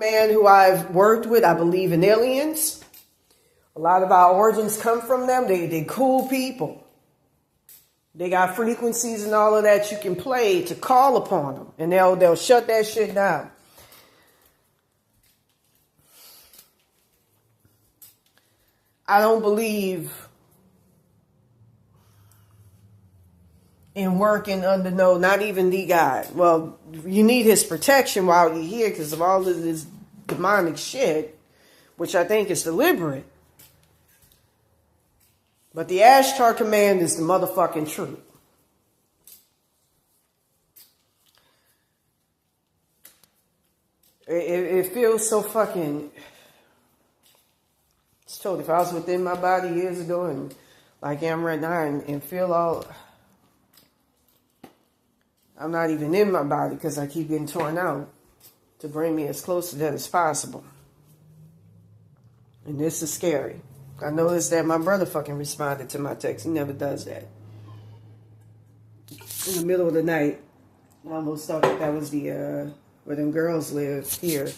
Man who I've worked with, I believe in aliens. A lot of our origins come from them. They cool people. They got frequencies and all of that you can play to call upon them. And they'll shut that shit down. I don't believe in working under not even the God. Well, you need his protection while you're here because of all of this demonic shit, which I think is deliberate. But the Ashtar command is the motherfucking truth. It feels so fucking... It's totally... If I was within my body years ago and like I am right now and feel all... I'm not even in my body because I keep getting torn out to bring me as close to that as possible. And this is scary. I noticed that my brother fucking responded to my text. He never does that. In the middle of the night, I almost thought that was the, where them girls live here.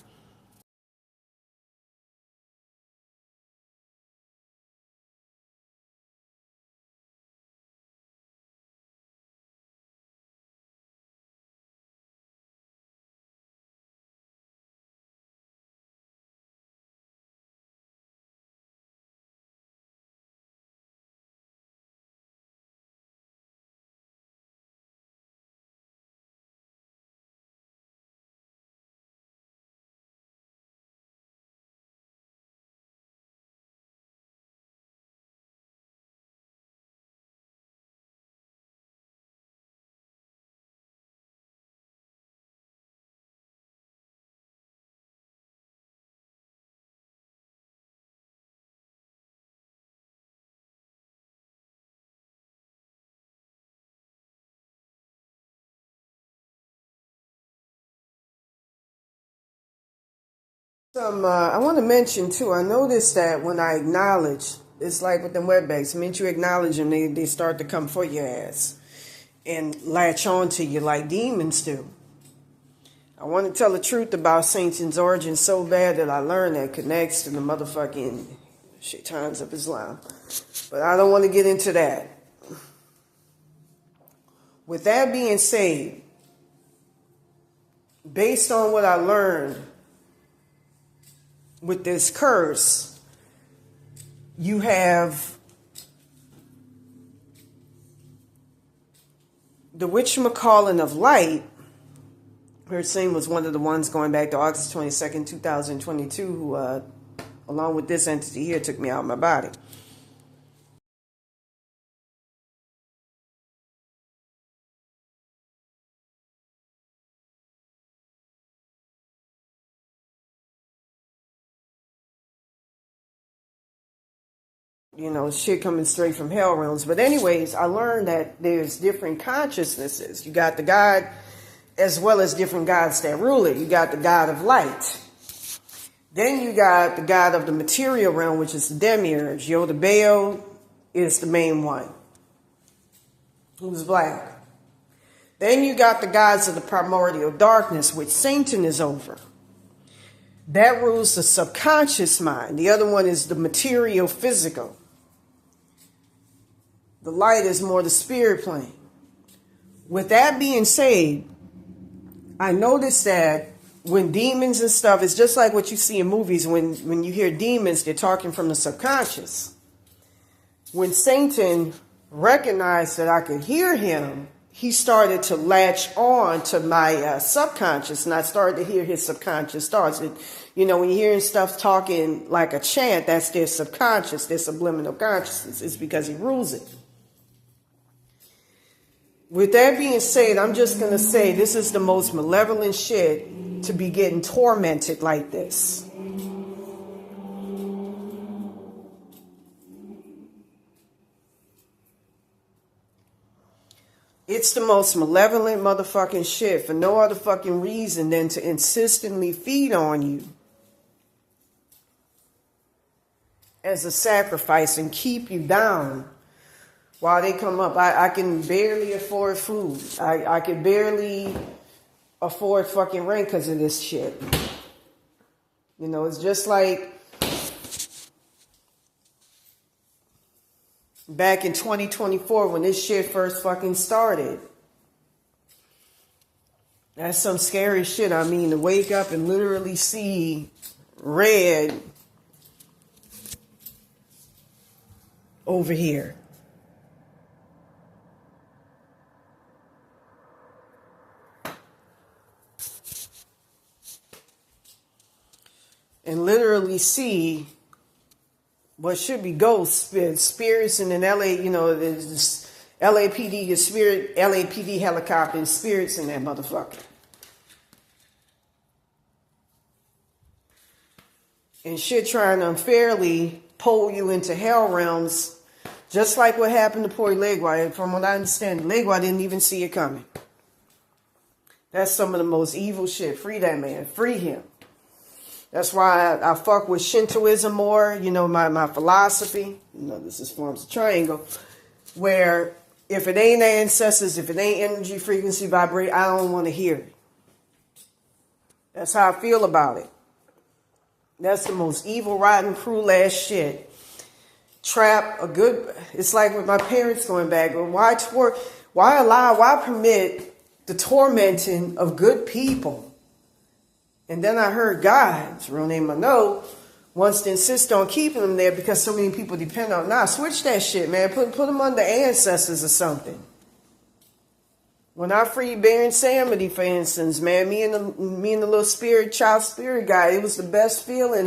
I want to mention too, I noticed that when I acknowledge, it's like with them wetbacks, the minute you acknowledge them, they start to come for your ass and latch on to you like demons do. I want to tell the truth about Satan's origin so bad that I learned that connects to the motherfucking shaitans of Islam. But I don't want to get into that. With that being said, based on what I learned with this curse, you have the witchmacalling of light. Her name was one of the ones going back to August 22nd, 2022, who, along with this entity here, took me out of my body. You know, shit coming straight from hell realms. But anyways, I learned that there's different consciousnesses. You got the God as well as different gods that rule it. You got the God of light. Then you got the God of the material realm, which is the demiurge. Yoda Baal is the main one, who's black. Then you got the gods of the primordial darkness, which Satan is over. That rules the subconscious mind. The other one is the material physical. The light is more the spirit plane. With that being said, I noticed that when demons and stuff, it's just like what you see in movies. When you hear demons, they're talking from the subconscious. When Satan recognized that I could hear him, he started to latch on to my subconscious, and I started to hear his subconscious thoughts. You know, when you're hearing stuff talking like a chant, that's their subconscious, their subliminal consciousness. It's because he rules it. With that being said, I'm just going to say this is the most malevolent shit to be getting tormented like this. It's the most malevolent motherfucking shit for no other fucking reason than to insistently feed on you as a sacrifice and keep you down while they come up. I can barely afford food. I can barely afford fucking rent because of this shit. You know, it's just like back in 2024 when this shit first fucking started. That's some scary shit. I mean, to wake up and literally see red over here. And literally see what should be ghosts, spirits in an LA, you know, there's LAPD, the spirit, LAPD helicopter and spirits in that motherfucker. And shit trying to unfairly pull you into hell realms, just like what happened to poor Legua. From what I understand, Legua didn't even see it coming. That's some of the most evil shit. Free that man. Free him. That's why I fuck with Shintoism more. You know, my philosophy. You know, this is forms of triangle. Where if it ain't ancestors, if it ain't energy, frequency, vibrate, I don't want to hear it. That's how I feel about it. That's the most evil, rotten, cruel ass shit. Trap a good... It's like with my parents going back. Why allow, why permit the tormenting of good people? And then I heard God, his real name I know, wants to insist on keeping them there because so many people depend on... Nah, switch that shit, man. Put them under ancestors or something. When I freed Baron Samedi, for instance, man, me and the little child spirit guy, it was the best feeling.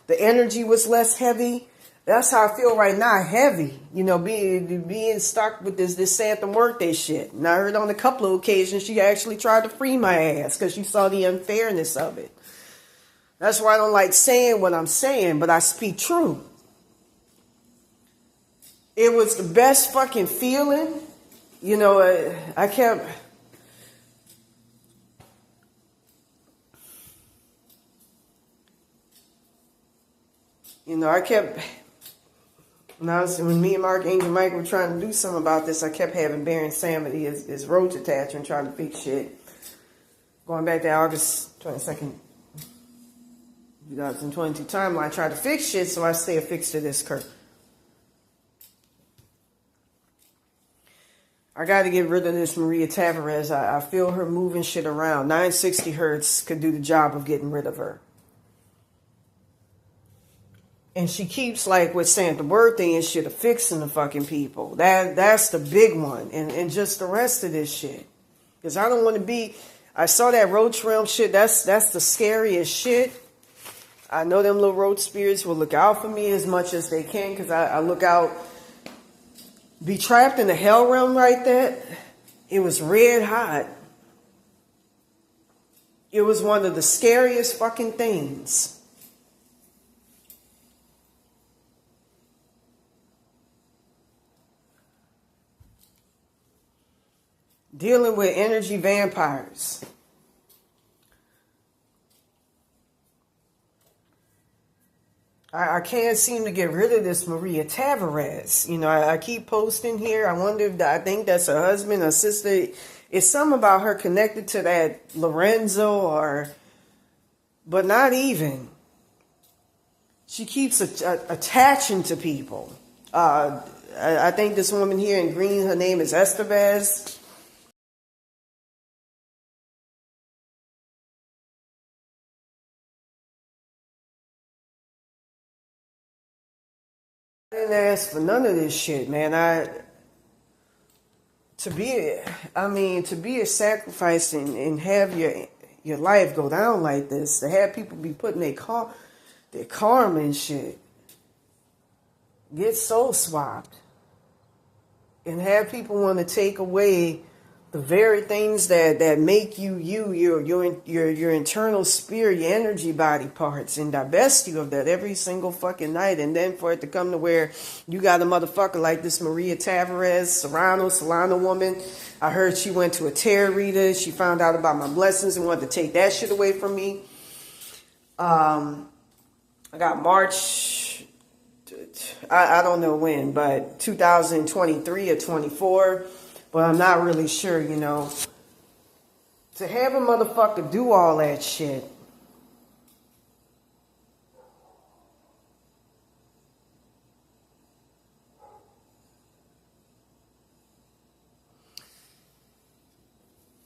The energy was less heavy. That's how I feel right now, heavy. You know, being stuck with this Santa Muerte shit. And I heard on a couple of occasions she actually tried to free my ass because she saw the unfairness of it. That's why I don't like saying what I'm saying, but I speak true. It was the best fucking feeling. You know, I kept... You know, when me and Archangel Mike were trying to do something about this, I kept having Baron Samedi, his roach attachment, trying to fix shit. Going back to August 22nd, 2022 timeline, I tried to fix shit, so I stay affixed to this curve. I got to get rid of this Maria Tavares. I feel her moving shit around. 960 hertz could do the job of getting rid of her. And she keeps, like, with Santa Muerte and shit, affixing the fucking people. That's the big one. And just the rest of this shit. Because I don't want to be... I saw that roach realm shit. That's the scariest shit. I know them little roach spirits will look out for me as much as they can. Because I look out... Be trapped in the hell realm like that. It was red hot. It was one of the scariest fucking things. Dealing with energy vampires. I can't seem to get rid of this Maria Tavares. You know, I keep posting here. I wonder if I think that's her husband or sister. It's something about her connected to that Lorenzo but not even. She keeps attaching to people. I think this woman here in green, her name is Estevez. I didn't ask for none of this shit, man. To be a sacrifice and have your life go down like this, to have people be putting their karma and shit, get soul swapped, and have people want to take away the very things that make you your internal spirit, your energy body parts, and divest you of that every single fucking night. And then for it to come to where you got a motherfucker like this Maria Tavares, Solano woman. I heard she went to a tarot reader. She found out about my blessings and wanted to take that shit away from me. I got March, I don't know when, but 2023 or 24. But I'm not really sure, you know. To have a motherfucker do all that shit.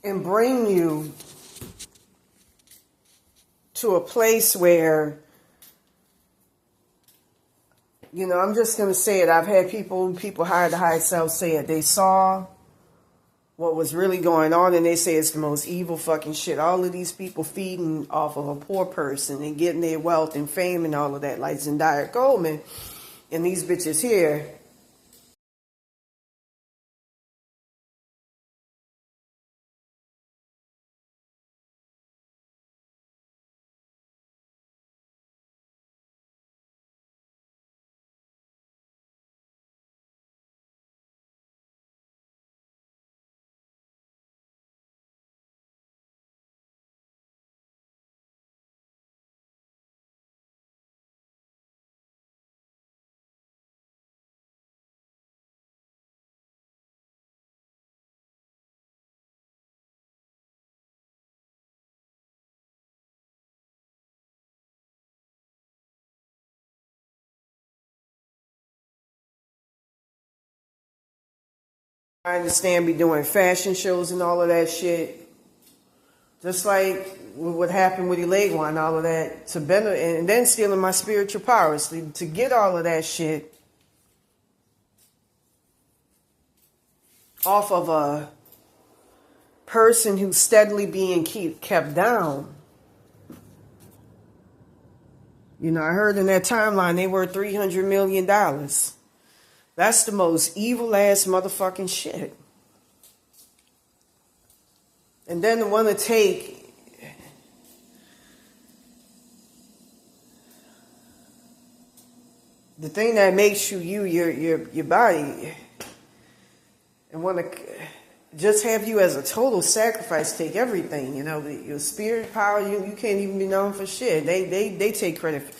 and bring you to a place where, I'm just going to say it. I've had people higher to higher self say it. They saw what was really going on, and they say it's the most evil fucking shit. All of these people feeding off of a poor person and getting their wealth and fame and all of that, like Zendaya Coleman and these bitches here. I understand be doing fashion shows and all of that shit. Just like what happened with Elegua and all of that. To benefit, and then stealing my spiritual powers. To get all of that shit off of a person who's steadily being kept down. I heard in that timeline they were $300 million. That's the most evil ass motherfucking shit. And then to want to take the thing that makes you your body, and want to just have you as a total sacrifice, take everything, your spirit power, you can't even be known for shit. They take credit for.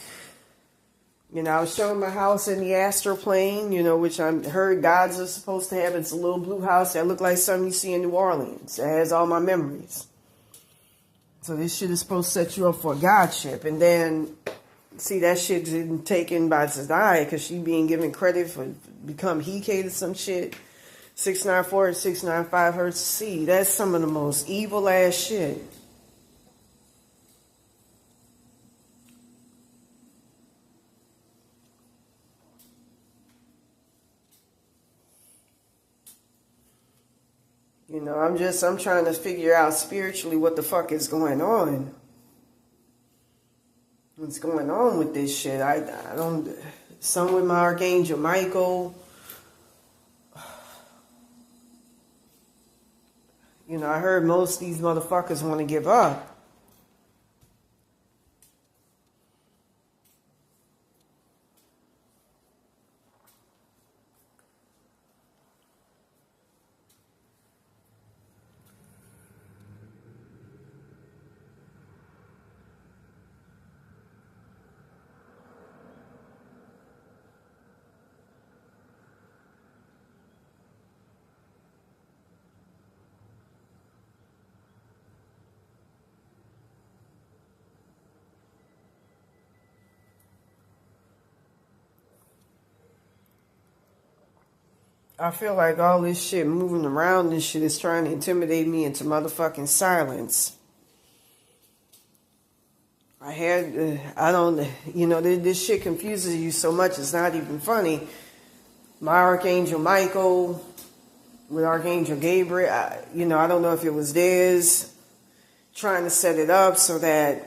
I was showing my house in the astral plane, which I heard gods are supposed to have. It's a little blue house that looked like something you see in New Orleans. It has all my memories. So this shit is supposed to set you up for a godship. And then, see, that shit's taken by Zendaya because she being given credit for become Hike to some shit. 694 and 695 hertz C. That's some of the most evil ass shit. I'm trying to figure out spiritually what the fuck is going on. What's going on with this shit? I don't, some with my Archangel Michael. I heard most of these motherfuckers want to give up. I feel like all this shit moving around and shit is trying to intimidate me into motherfucking silence. This shit confuses you so much it's not even funny. My Archangel Michael with Archangel Gabriel, I don't know if it was theirs, trying to set it up so that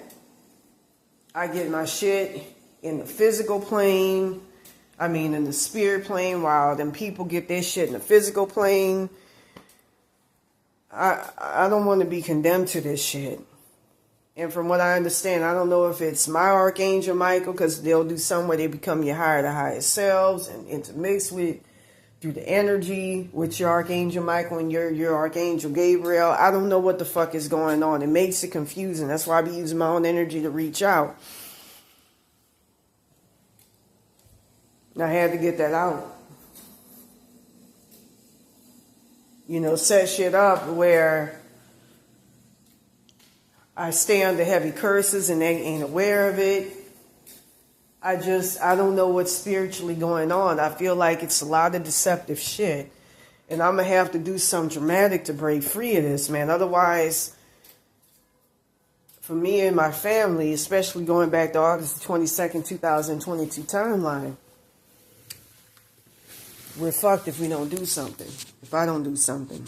I get my shit in the physical plane. In the spirit plane, while them people get their shit in the physical plane. I don't want to be condemned to this shit. And from what I understand, I don't know if it's my Archangel Michael, because they'll do some where they become your higher to higher selves and intermix with through the energy with your Archangel Michael and your Archangel Gabriel. I don't know what the fuck is going on. It makes it confusing. That's why I be using my own energy to reach out. I had to get that out. Set shit up where I stay under heavy curses and they ain't aware of it. I don't know what's spiritually going on. I feel like it's a lot of deceptive shit. And I'm going to have to do something dramatic to break free of this, man. Otherwise, for me and my family, especially going back to August 22nd, 2022 timeline, we're fucked if we don't do something. If I don't do something.